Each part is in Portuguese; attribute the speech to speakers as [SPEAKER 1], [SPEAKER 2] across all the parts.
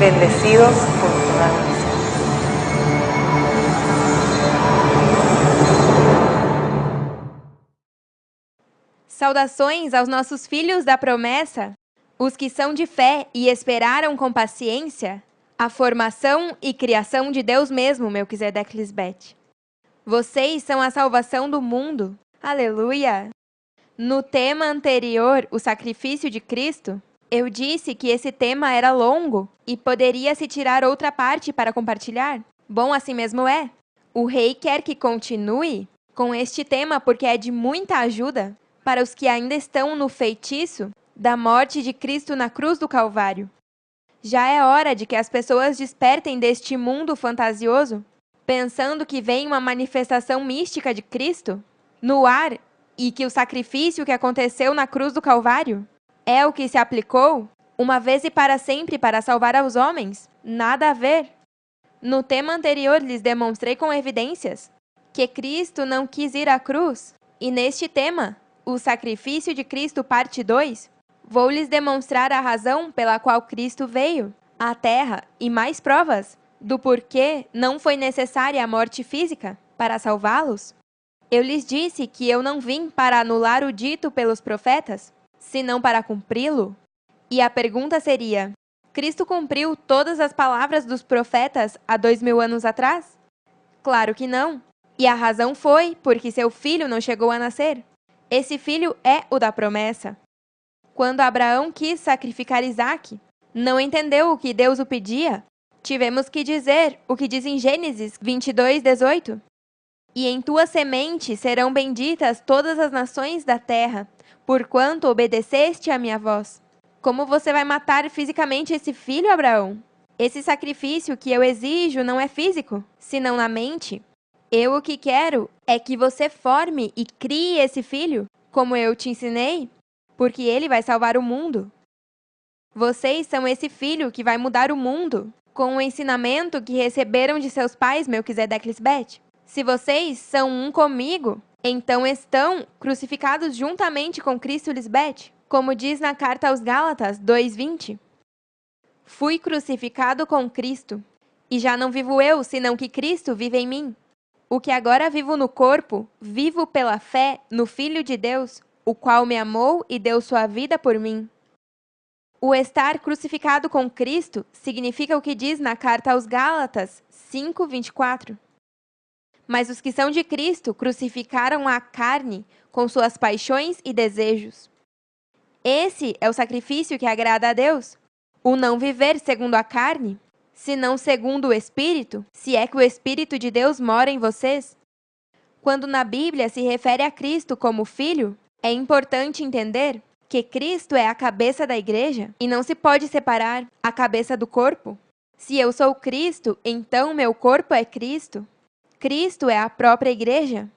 [SPEAKER 1] bendecidos por tu gracia.
[SPEAKER 2] Saudações aos nossos filhos da promessa, os que são de fé e esperaram com paciência a formação e criação de Deus mesmo, Melquisedeque Lisbeth. Vocês são a salvação do mundo. Aleluia! No tema anterior, o sacrifício de Cristo, eu disse que esse tema era longo e poderia se tirar outra parte para compartilhar. Bom, assim mesmo é. O rei quer que continue com este tema porque é de muita ajuda para os que ainda estão no feitiço da morte de Cristo na cruz do Calvário. Já é hora de que as pessoas despertem deste mundo fantasioso, pensando que vem uma manifestação mística de Cristo no ar e que o sacrifício que aconteceu na cruz do Calvário é o que se aplicou uma vez e para sempre para salvar aos homens. Nada a ver. No tema anterior, lhes demonstrei com evidências que Cristo não quis ir à cruz, e neste tema, o sacrifício de Cristo, parte 2, vou lhes demonstrar a razão pela qual Cristo veio à Terra e mais provas do porquê não foi necessária a morte física para salvá-los. Eu lhes disse que eu não vim para anular o dito pelos profetas, senão para cumpri-lo. E a pergunta seria: Cristo cumpriu todas as palavras dos profetas há 2000 anos atrás? Claro que não. E a razão foi porque seu filho não chegou a nascer. Esse filho é o da promessa. Quando Abraão quis sacrificar Isaque, não entendeu o que Deus o pedia. Tivemos que dizer o que diz em Gênesis 22:18. E em tua semente serão benditas todas as nações da terra, porquanto obedeceste à minha voz. Como você vai matar fisicamente esse filho, Abraão? Esse sacrifício que eu exijo não é físico, senão na mente. Eu o que quero é que você forme e crie esse filho, como eu te ensinei, porque ele vai salvar o mundo. Vocês são esse filho que vai mudar o mundo, com o ensinamento que receberam de seus pais, Melquisedeque Lisbeth. Se vocês são um comigo, então estão crucificados juntamente com Cristo, Lisbeth, como diz na carta aos Gálatas 2:20. Fui crucificado com Cristo, e já não vivo eu, senão que Cristo vive em mim. O que agora vivo no corpo, vivo pela fé no Filho de Deus, o qual me amou e deu sua vida por mim. O estar crucificado com Cristo significa o que diz na carta aos Gálatas 5:24. Mas os que são de Cristo crucificaram a carne com suas paixões e desejos. Esse é o sacrifício que agrada a Deus, o não viver segundo a carne, senão segundo o Espírito, se é que o Espírito de Deus mora em vocês. Quando na Bíblia se refere a Cristo como Filho, é importante entender que Cristo é a cabeça da igreja e não se pode separar a cabeça do corpo. Se eu sou Cristo, então meu corpo é Cristo. Cristo é a própria igreja.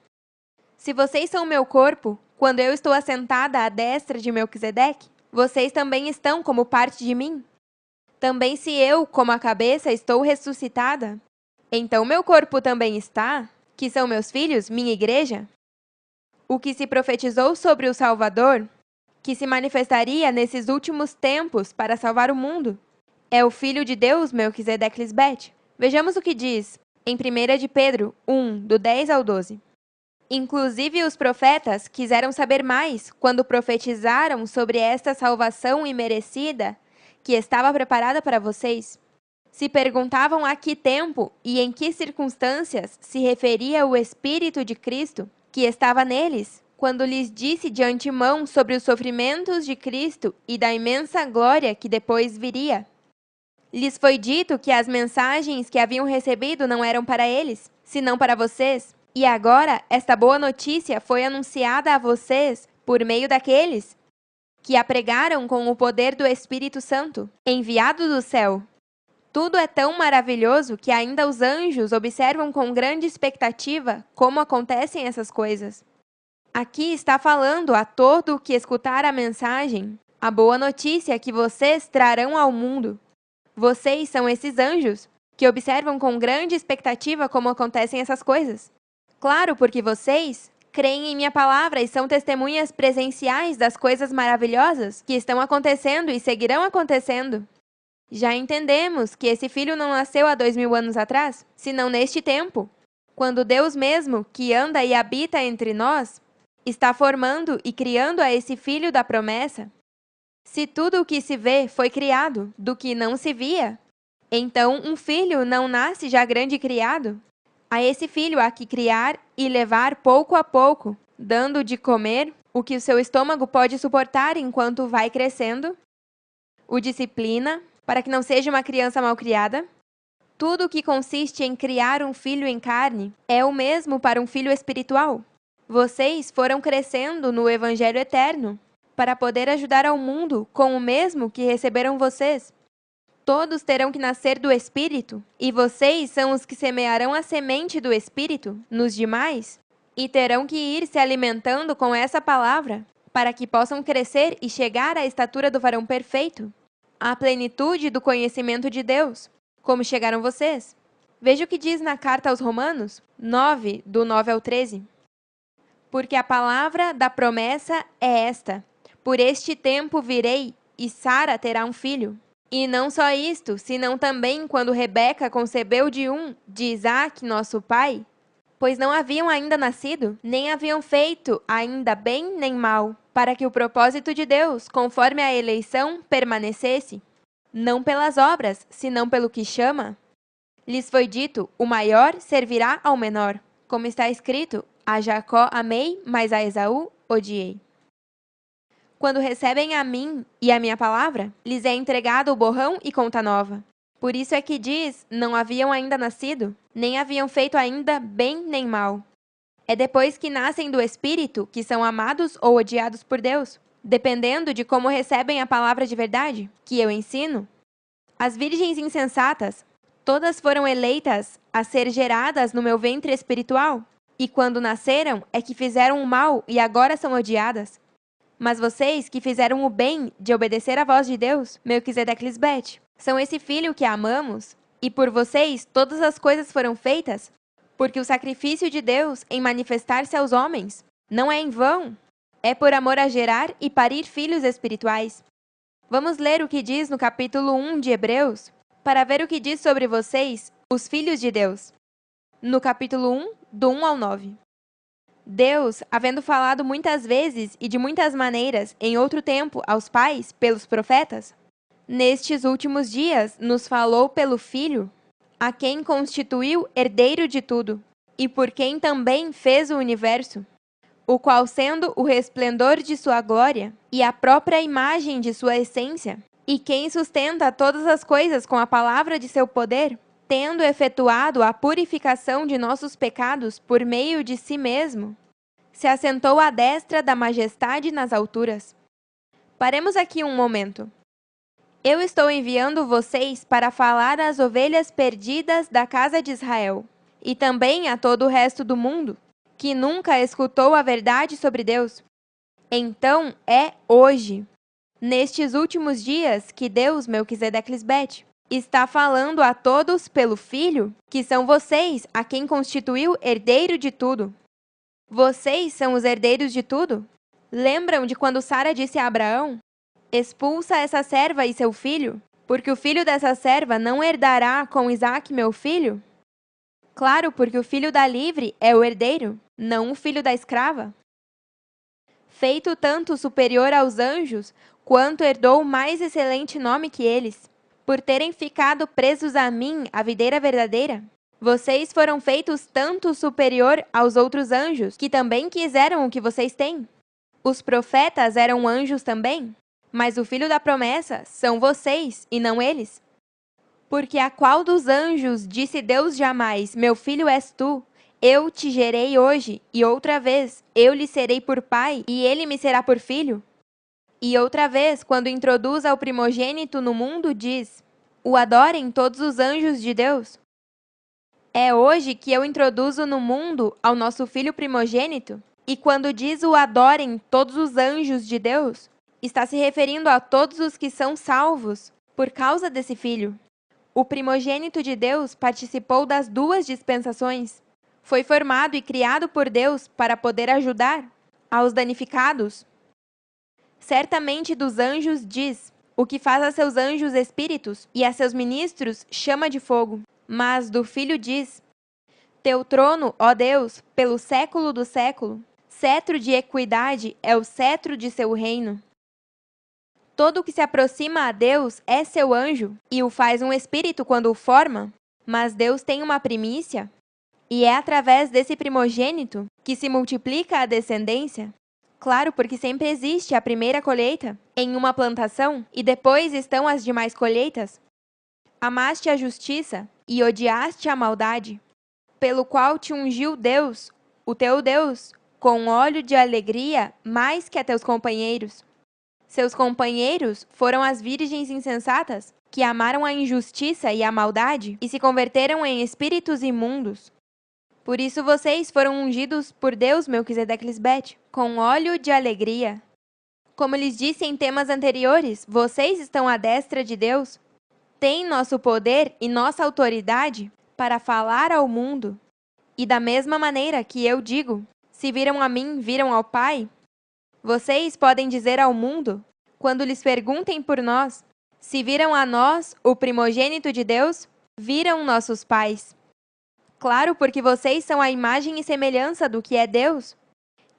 [SPEAKER 2] Se vocês são meu corpo, quando eu estou assentada à destra de Melquisedeque, vocês também estão como parte de mim. Também se eu, como a cabeça, estou ressuscitada, então meu corpo também está, que são meus filhos, minha igreja. O que se profetizou sobre o Salvador, que se manifestaria nesses últimos tempos para salvar o mundo, é o Filho de Deus, Melquisedeque Lisbeth. Vejamos o que diz em 1 de Pedro 1, do 10 ao 12. Inclusive os profetas quiseram saber mais quando profetizaram sobre esta salvação imerecida que estava preparada para vocês. Se perguntavam a que tempo e em que circunstâncias se referia o Espírito de Cristo que estava neles, quando lhes disse de antemão sobre os sofrimentos de Cristo e da imensa glória que depois viria. Lhes foi dito que as mensagens que haviam recebido não eram para eles, senão para vocês. E agora, esta boa notícia foi anunciada a vocês por meio daqueles que a pregaram com o poder do Espírito Santo, enviado do céu. Tudo é tão maravilhoso que ainda os anjos observam com grande expectativa como acontecem essas coisas. Aqui está falando a todo o que escutar a mensagem, a boa notícia que vocês trarão ao mundo. Vocês são esses anjos que observam com grande expectativa como acontecem essas coisas. Claro, porque vocês creem em minha palavra e são testemunhas presenciais das coisas maravilhosas que estão acontecendo e seguirão acontecendo. Já entendemos que esse filho não nasceu há 2000 anos atrás, senão neste tempo, quando Deus mesmo, que anda e habita entre nós, está formando e criando a esse filho da promessa. Se tudo o que se vê foi criado do que não se via, então um filho não nasce já grande e criado? A esse filho há que criar e levar pouco a pouco, dando de comer o que o seu estômago pode suportar enquanto vai crescendo, o disciplina, para que não seja uma criança malcriada. Tudo o que consiste em criar um filho em carne é o mesmo para um filho espiritual. Vocês foram crescendo no Evangelho eterno, para poder ajudar ao mundo com o mesmo que receberam vocês. Todos terão que nascer do Espírito, e vocês são os que semearão a semente do Espírito nos demais, e terão que ir se alimentando com essa palavra, para que possam crescer e chegar à estatura do varão perfeito, à plenitude do conhecimento de Deus, como chegaram vocês. Veja o que diz na carta aos Romanos 9, do 9 ao 13. Porque a palavra da promessa é esta: por este tempo virei, e Sara terá um filho. E não só isto, senão também quando Rebeca concebeu de Isaque, nosso pai, pois não haviam ainda nascido, nem haviam feito ainda bem nem mal, para que o propósito de Deus, conforme a eleição, permanecesse, não pelas obras, senão pelo que chama. Lhes foi dito: o maior servirá ao menor. Como está escrito: a Jacó amei, mas a Esaú odiei. Quando recebem a mim e a minha palavra, lhes é entregado o borrão e conta nova. Por isso é que diz: não haviam ainda nascido, nem haviam feito ainda bem nem mal. É depois que nascem do Espírito que são amados ou odiados por Deus, dependendo de como recebem a palavra de verdade, que eu ensino. As virgens insensatas, todas foram eleitas a ser geradas no meu ventre espiritual, e quando nasceram é que fizeram o mal e agora são odiadas. Mas vocês que fizeram o bem de obedecer à voz de Deus, Melquisedeque, são esse filho que amamos, e por vocês todas as coisas foram feitas, porque o sacrifício de Deus em manifestar-se aos homens não é em vão, é por amor a gerar e parir filhos espirituais. Vamos ler o que diz no capítulo 1 de Hebreus, para ver o que diz sobre vocês, os filhos de Deus. No capítulo 1, do 1 ao 9. Deus, havendo falado muitas vezes e de muitas maneiras em outro tempo aos pais, pelos profetas, nestes últimos dias nos falou pelo Filho, a quem constituiu herdeiro de tudo, e por quem também fez o universo, o qual, sendo o resplendor de sua glória e a própria imagem de sua essência, e quem sustenta todas as coisas com a palavra de seu poder, tendo efetuado a purificação de nossos pecados por meio de si mesmo, se assentou à destra da majestade nas alturas. Paremos aqui um momento. Eu estou enviando vocês para falar às ovelhas perdidas da casa de Israel, e também a todo o resto do mundo, que nunca escutou a verdade sobre Deus. Então é hoje, nestes últimos dias, que Deus, Melquisedeque, está falando a todos pelo Filho, que são vocês, a quem constituiu herdeiro de tudo. Vocês são os herdeiros de tudo? Lembram de quando Sara disse a Abraão: expulsa essa serva e seu filho, porque o filho dessa serva não herdará com Isaque, meu filho? Claro, porque o filho da livre é o herdeiro, não o filho da escrava. Feito tanto superior aos anjos, quanto herdou mais excelente nome que eles, por terem ficado presos a mim, a videira verdadeira. Vocês foram feitos tanto superior aos outros anjos, que também quiseram o que vocês têm. Os profetas eram anjos também, mas o filho da promessa são vocês, e não eles. Porque a qual dos anjos disse Deus jamais: meu filho és tu, eu te gerei hoje, e outra vez, eu lhe serei por pai, e ele me será por filho? E outra vez, quando introduz ao primogênito no mundo, diz: o adorem todos os anjos de Deus. É hoje que eu introduzo no mundo ao nosso filho primogênito, e quando diz o adorem todos os anjos de Deus, está se referindo a todos os que são salvos por causa desse filho. O primogênito de Deus participou das duas dispensações. Foi formado e criado por Deus para poder ajudar aos danificados. Certamente dos anjos diz: o que faz a seus anjos espíritos e a seus ministros chama de fogo. Mas do Filho diz: Teu trono, ó Deus, pelo século do século, cetro de equidade é o cetro de seu reino. Todo o que se aproxima a Deus é seu anjo e o faz um espírito quando o forma, mas Deus tem uma primícia, e é através desse primogênito que se multiplica a descendência. Claro, porque sempre existe a primeira colheita em uma plantação e depois estão as demais colheitas. Amaste a justiça e odiaste a maldade, pelo qual te ungiu Deus, o teu Deus, com óleo de alegria mais que a teus companheiros. Seus companheiros foram as virgens insensatas, que amaram a injustiça e a maldade e se converteram em espíritos imundos. Por isso vocês foram ungidos por Deus, Melquisedeque-Lisbete, com óleo de alegria. Como lhes disse em temas anteriores, vocês estão à destra de Deus. Têm nosso poder e nossa autoridade para falar ao mundo. E da mesma maneira que eu digo, se viram a mim, viram ao Pai, vocês podem dizer ao mundo, quando lhes perguntem por nós, se viram a nós, o primogênito de Deus, viram nossos pais. Claro, porque vocês são a imagem e semelhança do que é Deus.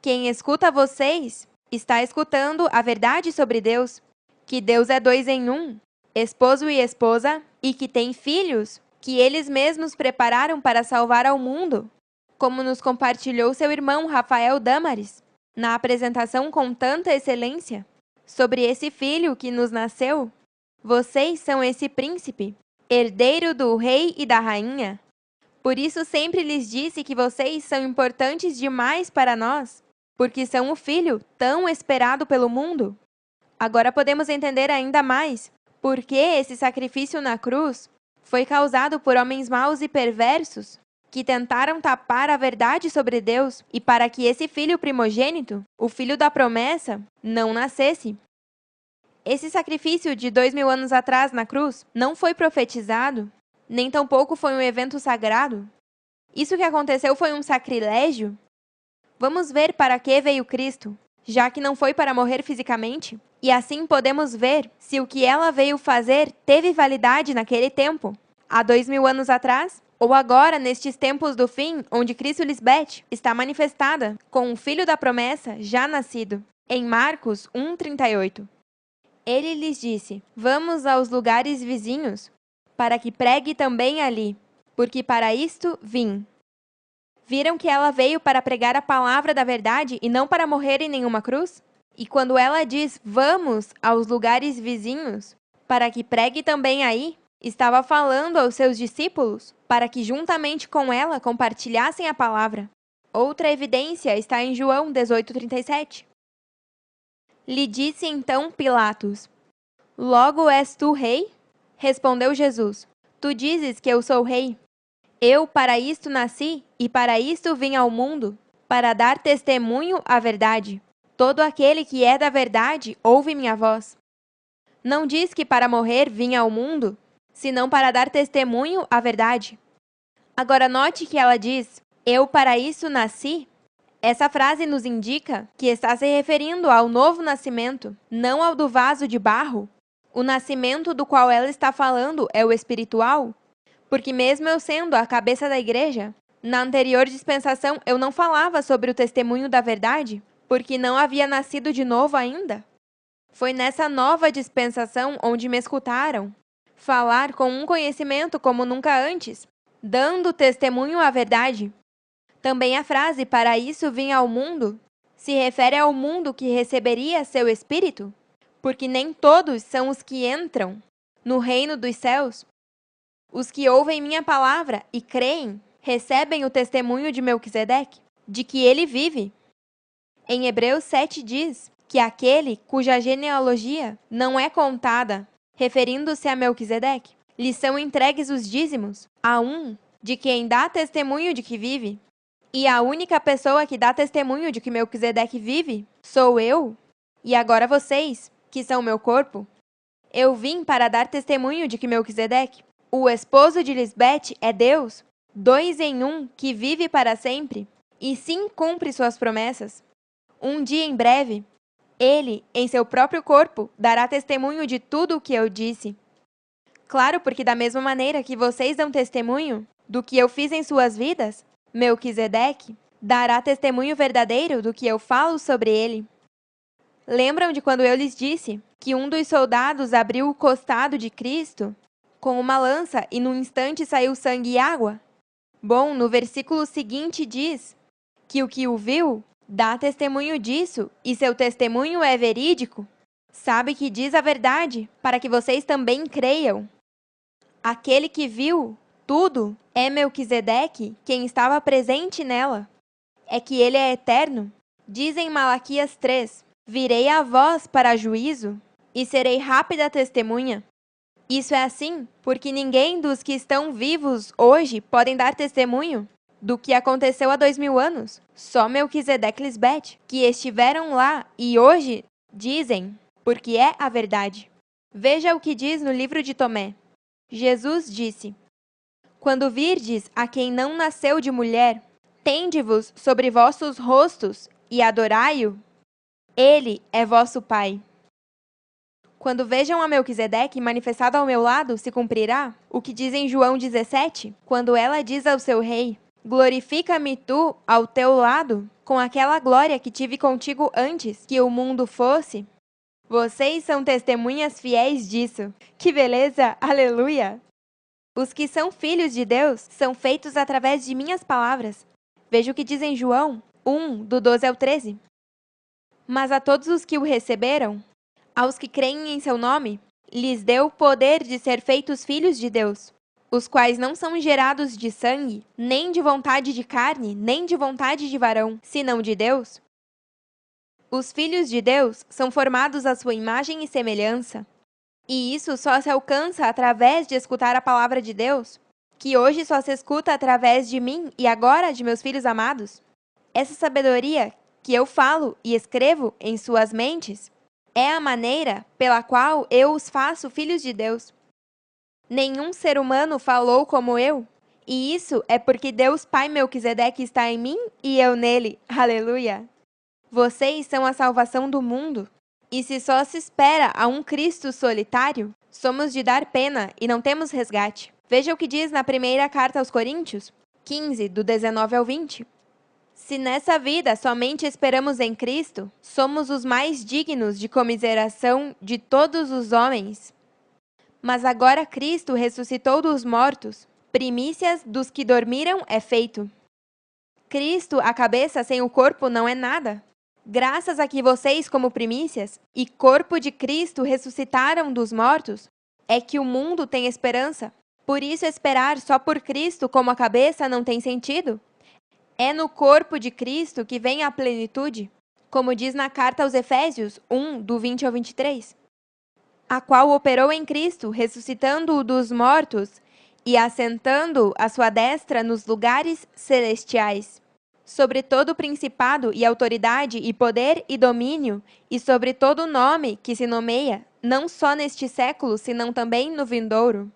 [SPEAKER 2] Quem escuta vocês está escutando a verdade sobre Deus, que Deus é 2 em 1, esposo e esposa, e que tem filhos que eles mesmos prepararam para salvar ao mundo, como nos compartilhou seu irmão Rafael Damares, na apresentação com tanta excelência. Sobre esse filho que nos nasceu, vocês são esse príncipe, herdeiro do rei e da rainha. Por isso sempre lhes disse que vocês são importantes demais para nós, porque são o filho tão esperado pelo mundo. Agora podemos entender ainda mais por que esse sacrifício na cruz foi causado por homens maus e perversos, que tentaram tapar a verdade sobre Deus e para que esse filho primogênito, o filho da promessa, não nascesse. Esse sacrifício de 2000 anos atrás na cruz não foi profetizado, nem tampouco foi um evento sagrado. Isso que aconteceu foi um sacrilégio? Vamos ver para que veio Cristo, já que não foi para morrer fisicamente, e assim podemos ver se o que ela veio fazer teve validade naquele tempo, há 2000 anos atrás, ou agora nestes tempos do fim, onde Cristo Lisbete está manifestada com o Filho da promessa já nascido. Em Marcos 1:38. Ele lhes disse: Vamos aos lugares vizinhos, para que pregue também ali, porque para isto vim. Viram que ela veio para pregar a palavra da verdade e não para morrer em nenhuma cruz? E quando ela diz, vamos aos lugares vizinhos, para que pregue também aí, estava falando aos seus discípulos, para que juntamente com ela compartilhassem a palavra. Outra evidência está em João 18:37. Lhe disse então Pilatos: Logo és tu rei? Respondeu Jesus: Tu dizes que eu sou rei. Eu para isto nasci e para isto vim ao mundo, para dar testemunho à verdade. Todo aquele que é da verdade ouve minha voz. Não diz que para morrer vim ao mundo, senão para dar testemunho à verdade. Agora note que ela diz: Eu para isso nasci. Essa frase nos indica que está se referindo ao novo nascimento, não ao do vaso de barro. O nascimento do qual ela está falando é o espiritual, porque mesmo eu sendo a cabeça da igreja, na anterior dispensação eu não falava sobre o testemunho da verdade, porque não havia nascido de novo ainda. Foi nessa nova dispensação onde me escutaram falar com um conhecimento como nunca antes, dando testemunho à verdade. Também a frase para isso vim ao mundo se refere ao mundo que receberia seu espírito, porque nem todos são os que entram no reino dos céus. Os que ouvem minha palavra e creem, recebem o testemunho de Melquisedeque, de que ele vive. Em Hebreus 7 diz que aquele cuja genealogia não é contada, referindo-se a Melquisedeque, lhe são entregues os dízimos, a um de quem dá testemunho de que vive. E a única pessoa que dá testemunho de que Melquisedeque vive sou eu, e agora vocês, que são meu corpo. Eu vim para dar testemunho de que Melquisedeque, o esposo de Lisbete, é Deus, 2 em 1, que vive para sempre, e sim cumpre suas promessas. Um dia em breve, Ele, em seu próprio corpo, dará testemunho de tudo o que eu disse. Claro, porque da mesma maneira que vocês dão testemunho do que eu fiz em suas vidas, Melquisedeque dará testemunho verdadeiro do que eu falo sobre ele. Lembram de quando eu lhes disse que um dos soldados abriu o costado de Cristo com uma lança e num instante saiu sangue e água? Bom, no versículo seguinte diz que o que o viu dá testemunho disso e seu testemunho é verídico. Sabe que diz a verdade, para que vocês também creiam. Aquele que viu tudo é Melquisedeque, quem estava presente nela. É que ele é eterno. Diz em Malaquias 3, virei a vós para juízo e serei rápida testemunha. Isso é assim porque ninguém dos que estão vivos hoje podem dar testemunho do que aconteceu há 2000 anos. Só Melquisedeque e Lisbete, que estiveram lá e hoje dizem, porque é a verdade. Veja o que diz no livro de Tomé. Jesus disse, quando virdes a quem não nasceu de mulher, tende-vos sobre vossos rostos e adorai-o. Ele é vosso Pai. Quando vejam a Melquisedeque manifestado ao meu lado, se cumprirá o que diz em João 17, quando ela diz ao seu rei, glorifica-me tu ao teu lado, com aquela glória que tive contigo antes que o mundo fosse. Vocês são testemunhas fiéis disso. Que beleza! Aleluia! Os que são filhos de Deus são feitos através de minhas palavras. Veja o que diz em João 1, do 12 ao 13. Mas a todos os que o receberam, aos que creem em seu nome, lhes deu o poder de ser feitos filhos de Deus, os quais não são gerados de sangue, nem de vontade de carne, nem de vontade de varão, senão de Deus. Os filhos de Deus são formados à sua imagem e semelhança. E isso só se alcança através de escutar a palavra de Deus, que hoje só se escuta através de mim e agora de meus filhos amados. Essa sabedoria que eu falo e escrevo em suas mentes é a maneira pela qual eu os faço filhos de Deus. Nenhum ser humano falou como eu, e isso é porque Deus Pai Melquisedeque está em mim e eu nele. Aleluia! Vocês são a salvação do mundo. E se só se espera a um Cristo solitário, somos de dar pena e não temos resgate. Veja o que diz na primeira carta aos Coríntios, 15, do 19 ao 20. Se nessa vida somente esperamos em Cristo, somos os mais dignos de comiseração de todos os homens. Mas agora Cristo ressuscitou dos mortos, primícias dos que dormiram é feito. Cristo, a cabeça sem o corpo, não é nada. Graças a que vocês, como primícias, e corpo de Cristo ressuscitaram dos mortos, é que o mundo tem esperança. Por isso, esperar só por Cristo como a cabeça não tem sentido. É no corpo de Cristo que vem a plenitude, como diz na carta aos Efésios 1, do 20 ao 23, a qual operou em Cristo, ressuscitando-o dos mortos e assentando a sua destra nos lugares celestiais, sobre todo principado e autoridade e poder e domínio, e sobre todo nome que se nomeia, não só neste século, senão também no vindouro.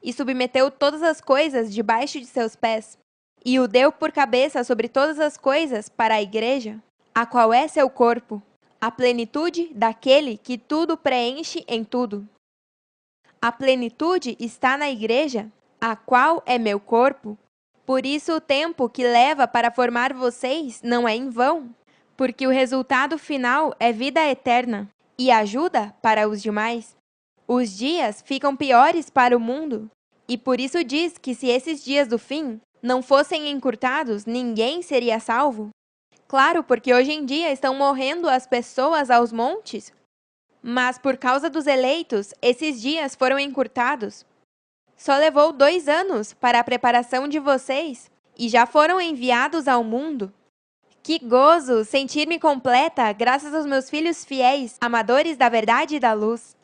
[SPEAKER 2] E submeteu todas as coisas debaixo de seus pés, e o deu por cabeça sobre todas as coisas para a igreja, a qual é seu corpo, a plenitude daquele que tudo preenche em tudo. A plenitude está na igreja, a qual é meu corpo. Por isso o tempo que leva para formar vocês não é em vão, porque o resultado final é vida eterna e ajuda para os demais. Os dias ficam piores para o mundo, e por isso diz que se esses dias do fim não fossem encurtados, ninguém seria salvo. Claro, porque hoje em dia estão morrendo as pessoas aos montes, mas por causa dos eleitos, esses dias foram encurtados. Só levou 2 anos para a preparação de vocês e já foram enviados ao mundo. Que gozo sentir-me completa graças aos meus filhos fiéis, amadores da verdade e da luz.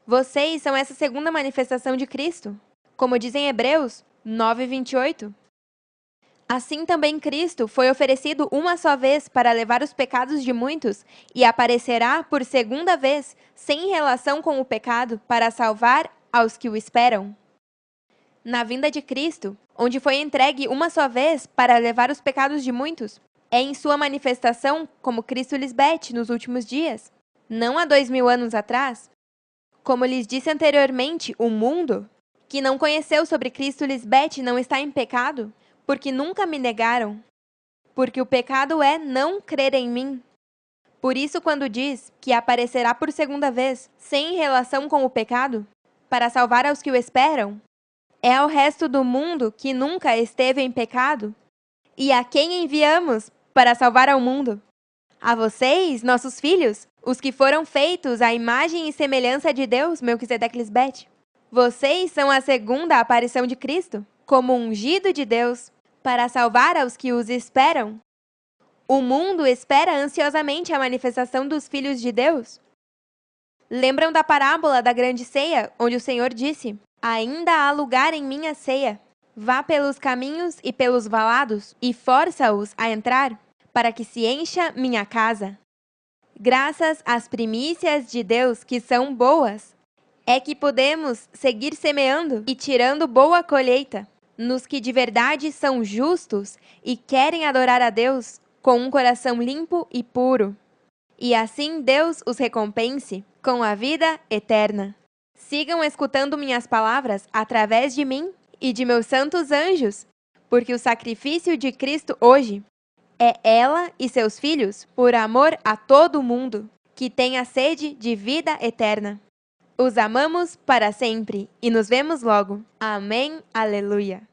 [SPEAKER 2] Vocês são essa segunda manifestação de Cristo, como diz em Hebreus 9:28. Assim também Cristo foi oferecido uma só vez para levar os pecados de muitos e aparecerá por segunda vez, sem relação com o pecado, para salvar aos que o esperam. Na vinda de Cristo, onde foi entregue uma só vez para levar os pecados de muitos, é em sua manifestação como Cristo Lisbete nos últimos dias, não há 2000 anos atrás? Como lhes disse anteriormente, o mundo, que não conheceu sobre Cristo Lisbete, não está em pecado, porque nunca me negaram. Porque o pecado é não crer em mim. Por isso, quando diz que aparecerá por segunda vez, sem relação com o pecado, para salvar aos que o esperam, é ao resto do mundo que nunca esteve em pecado, e a quem enviamos para salvar ao mundo? A vocês, nossos filhos, os que foram feitos à imagem e semelhança de Deus, Melquisedeque Lisbete. Vocês são a segunda aparição de Cristo, como ungido de Deus, para salvar aos que os esperam. O mundo espera ansiosamente a manifestação dos filhos de Deus. Lembram da parábola da grande ceia, onde o Senhor disse: ainda há lugar em minha ceia. Vá pelos caminhos e pelos valados e força-os a entrar, para que se encha minha casa. Graças às primícias de Deus, que são boas, é que podemos seguir semeando e tirando boa colheita nos que de verdade são justos e querem adorar a Deus com um coração limpo e puro. E assim Deus os recompense com a vida eterna. Sigam escutando minhas palavras através de mim e de meus santos anjos, porque o sacrifício de Cristo hoje é ela e seus filhos por amor a todo mundo, que tem a sede de vida eterna. Os amamos para sempre e nos vemos logo. Amém. Aleluia.